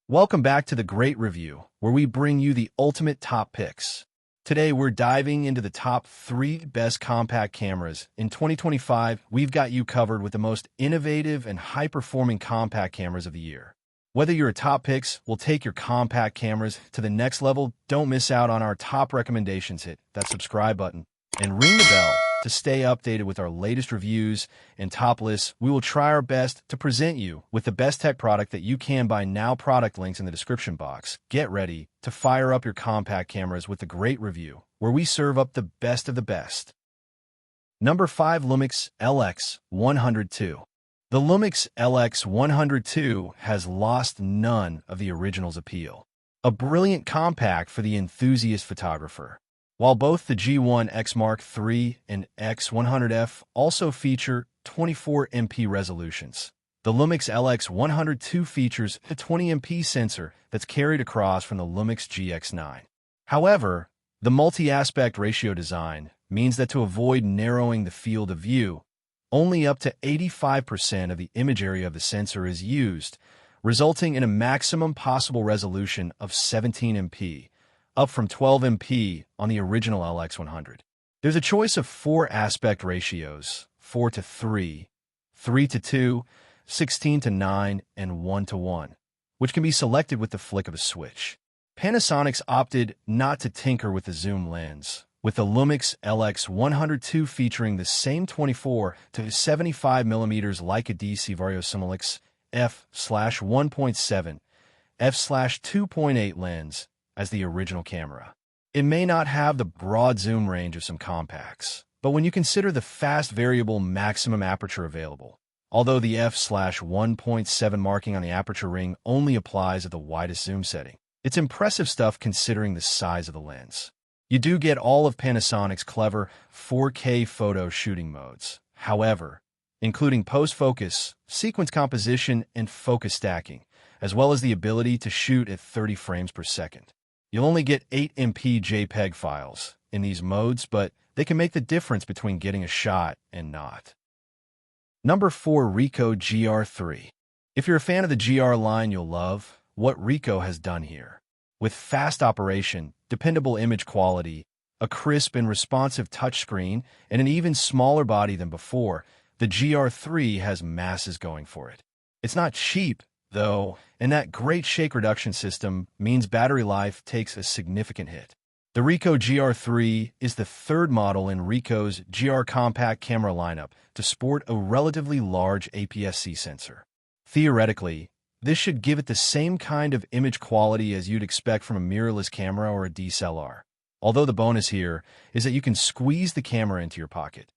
Welcome back to the Great Review, where we bring you the ultimate top picks. Today, we're diving into the top 3 best compact cameras. In 2025, we've got you covered with the most innovative and high-performing compact cameras of the year. Whether you're a top picks, we'll take your compact cameras to the next level. Don't miss out on our top recommendations. Hit that subscribe button and ring the bell to stay updated with our latest reviews and top lists. We will try our best to present you with the best tech product that you can buy now. Product links in the description box. Get ready to fire up your compact cameras with the Great Review, where we serve up the best of the best. Number 5. Lumix LX102. The Lumix LX102 has lost none of the original's appeal. A brilliant compact for the enthusiast photographer. While both the G1 X Mark III and X100F also feature 24MP resolutions, the Lumix LX102 features a 20MP sensor that's carried across from the Lumix GX9. However, the multi-aspect ratio design means that to avoid narrowing the field of view, only up to 85% of the image area of the sensor is used, resulting in a maximum possible resolution of 17MP, up from 12MP on the original LX100. There's a choice of 4 aspect ratios: 4:3, 3:2, 16:9, and 1:1, which can be selected with the flick of a switch. Panasonic's opted not to tinker with the zoom lens, with the Lumix LX102 featuring the same 24 to 75 mm Leica DC Variosimilix f/1.7 f/2.8 lens as the original camera. It may not have the broad zoom range of some compacts, but when you consider the fast variable maximum aperture available, although the f/1.7 marking on the aperture ring only applies at the widest zoom setting, it's impressive stuff considering the size of the lens. You do get all of Panasonic's clever 4K photo shooting modes, however, including post-focus, sequence composition, and focus stacking, as well as the ability to shoot at 30 frames per second. You'll only get 8MP JPEG files in these modes, but they can make the difference between getting a shot and not. Number 4. Ricoh GR3. If you're a fan of the GR line, you'll love what Ricoh has done here. With fast operation, dependable image quality, a crisp and responsive touchscreen, and an even smaller body than before, the GR3 has masses going for it. It's not cheap, though, and that great shake reduction system means battery life takes a significant hit. The Ricoh GR3 is the 3rd model in Ricoh's GR compact camera lineup to sport a relatively large APS-C sensor. Theoretically, this should give it the same kind of image quality as you'd expect from a mirrorless camera or a DSLR, although the bonus here is that you can squeeze the camera into your pocket.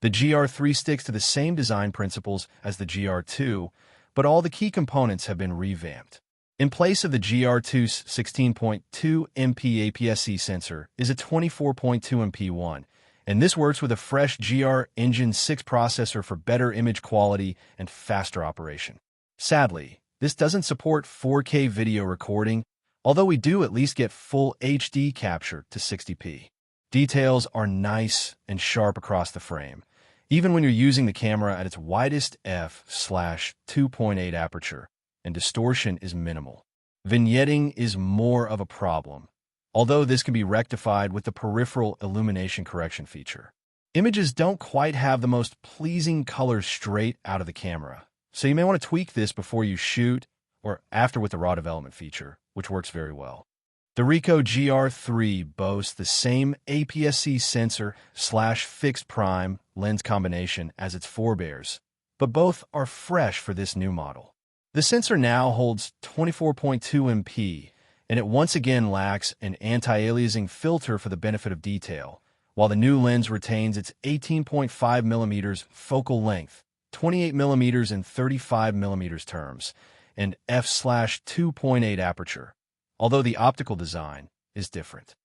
The GR3 sticks to the same design principles as the GR2, but all the key components have been revamped. In place of the GR2's 16.2MP APS-C sensor is a 24.2MP one, and this works with a fresh GR Engine 6 processor for better image quality and faster operation. Sadly, this doesn't support 4K video recording, although we do at least get full HD capture to 60p. Details are nice and sharp across the frame, even when you're using the camera at its widest f/2.8 aperture, and distortion is minimal. Vignetting is more of a problem, although this can be rectified with the peripheral illumination correction feature. Images don't quite have the most pleasing colors straight out of the camera, so you may want to tweak this before you shoot or after with the raw development feature, which works very well. The Ricoh GR3 boasts the same APS-C sensor/fixed prime lens combination as its forebears, but both are fresh for this new model. The sensor now holds 24.2MP, and it once again lacks an anti-aliasing filter for the benefit of detail, while the new lens retains its 18.5mm focal length, 28mm and 35mm terms, and f/2.8 aperture, although the optical design is different.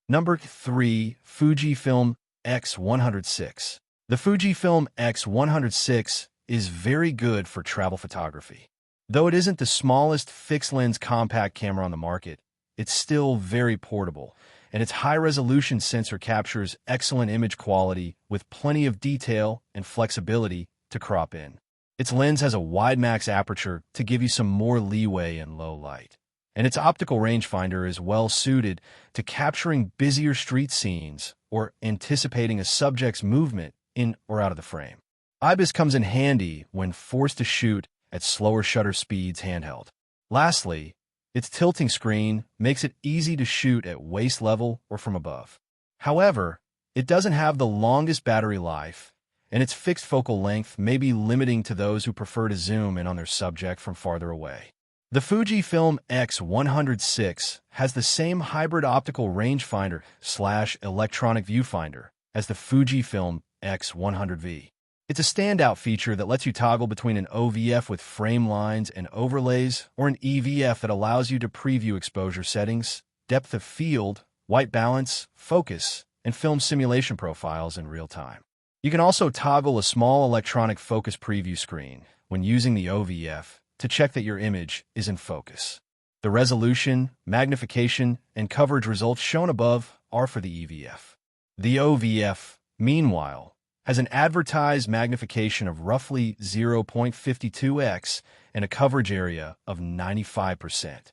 Number 3. Fujifilm X106. The Fujifilm X106 is very good for travel photography. Though it isn't the smallest fixed-lens compact camera on the market, it's still very portable, and its high-resolution sensor captures excellent image quality with plenty of detail and flexibility to crop in. Its lens has a wide max aperture to give you some more leeway in low light. And its optical rangefinder is well suited to capturing busier street scenes or anticipating a subject's movement in or out of the frame. IBIS comes in handy when forced to shoot at slower shutter speeds handheld. Lastly, its tilting screen makes it easy to shoot at waist level or from above. However, it doesn't have the longest battery life, and its fixed focal length may be limiting to those who prefer to zoom in on their subject from farther away. The Fujifilm X106 has the same hybrid optical rangefinder/electronic viewfinder as the Fujifilm X100V. It's a standout feature that lets you toggle between an OVF with frame lines and overlays or an EVF that allows you to preview exposure settings, depth of field, white balance, focus, and film simulation profiles in real time. You can also toggle a small electronic focus preview screen when using the OVF to check that your image is in focus. The resolution, magnification, and coverage results shown above are for the EVF. The OVF, meanwhile, has an advertised magnification of roughly 0.52x and a coverage area of 95%.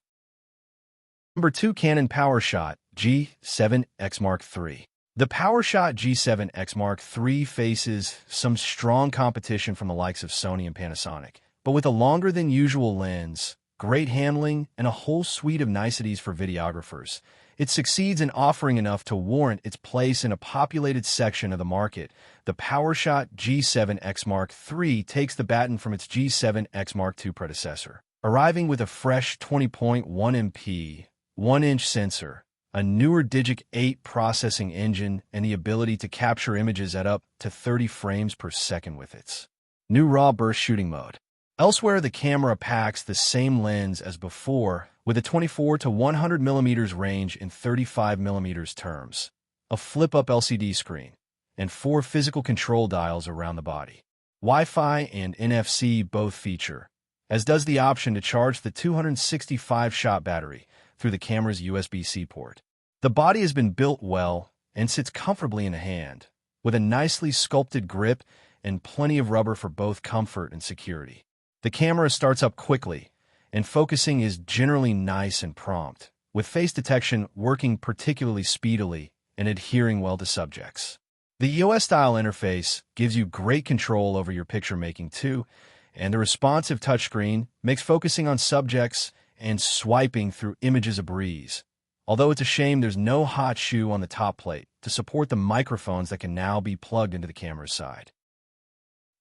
Number 2. Canon PowerShot G7X Mark III. The PowerShot G7X Mark III faces some strong competition from the likes of Sony and Panasonic, but with a longer than usual lens, great handling, and a whole suite of niceties for videographers, it succeeds in offering enough to warrant its place in a populated section of the market. The PowerShot G7X Mark III takes the baton from its G7X Mark II predecessor, arriving with a fresh 20.1 MP, 1-inch sensor, a newer Digic 8 processing engine, and the ability to capture images at up to 30 frames per second with its new raw burst shooting mode. Elsewhere, the camera packs the same lens as before, with a 24 to 100 mm range in 35 mm terms, a flip-up LCD screen, and 4 physical control dials around the body. Wi-Fi and NFC both feature, as does the option to charge the 265-shot battery through the camera's USB-C port. The body has been built well and sits comfortably in the hand, with a nicely sculpted grip and plenty of rubber for both comfort and security. The camera starts up quickly, and focusing is generally nice and prompt, with face detection working particularly speedily and adhering well to subjects. The EOS-style interface gives you great control over your picture-making too, and the responsive touchscreen makes focusing on subjects and swiping through images a breeze. Although it's a shame there's no hot shoe on the top plate to support the microphones that can now be plugged into the camera's side.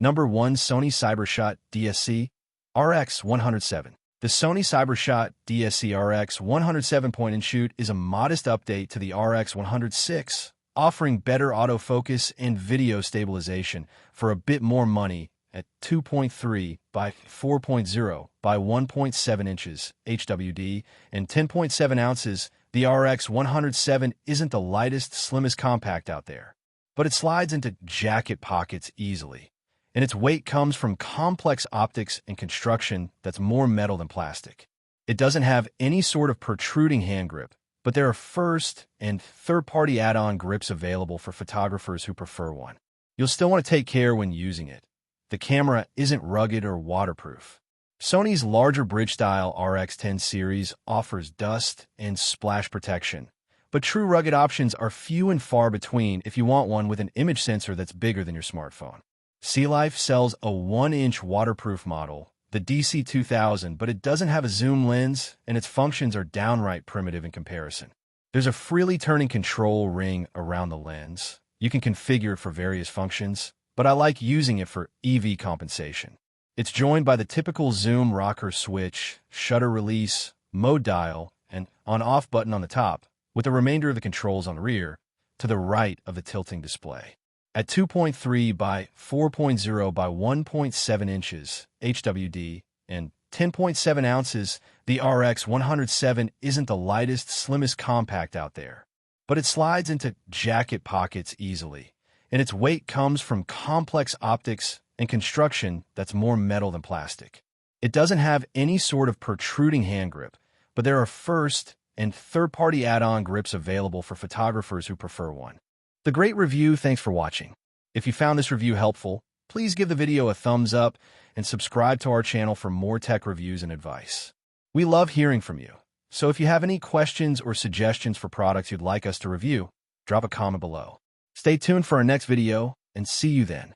Number 1. Sony CyberShot DSC RX107. The Sony CyberShot DSC RX107 point-and-shoot is a modest update to the RX106, offering better autofocus and video stabilization for a bit more money at 2.3 by 4.0 by 1.7 inches HWD and 10.7 ounces. The RX107 isn't the lightest, slimmest compact out there, but it slides into jacket pockets easily, and its weight comes from complex optics and construction that's more metal than plastic. It doesn't have any sort of protruding hand grip, but there are first- and third-party add-on grips available for photographers who prefer one. You'll still want to take care when using it. The camera isn't rugged or waterproof. Sony's larger bridge-style RX10 series offers dust and splash protection, but true rugged options are few and far between if you want one with an image sensor that's bigger than your smartphone. Sea Life sells a 1-inch waterproof model, the DC2000, but it doesn't have a zoom lens, and its functions are downright primitive in comparison. There's a freely turning control ring around the lens. You can configure it for various functions, but I like using it for EV compensation. It's joined by the typical zoom rocker switch, shutter release, mode dial, and on-off button on the top, with the remainder of the controls on the rear, to the right of the tilting display. At 2.3 by 4.0 by 1.7 inches HWD and 10.7 ounces, the RX107 isn't the lightest, slimmest compact out there, but it slides into jacket pockets easily, and its weight comes from complex optics and construction that's more metal than plastic. It doesn't have any sort of protruding hand grip, but there are first- and third-party add-on grips available for photographers who prefer one. The great review. Thanks for watching. If you found this review helpful, please give the video a thumbs up and subscribe to our channel for more tech reviews and advice. We love hearing from you, so if you have any questions or suggestions for products you'd like us to review, drop a comment below. Stay tuned for our next video, and see you then.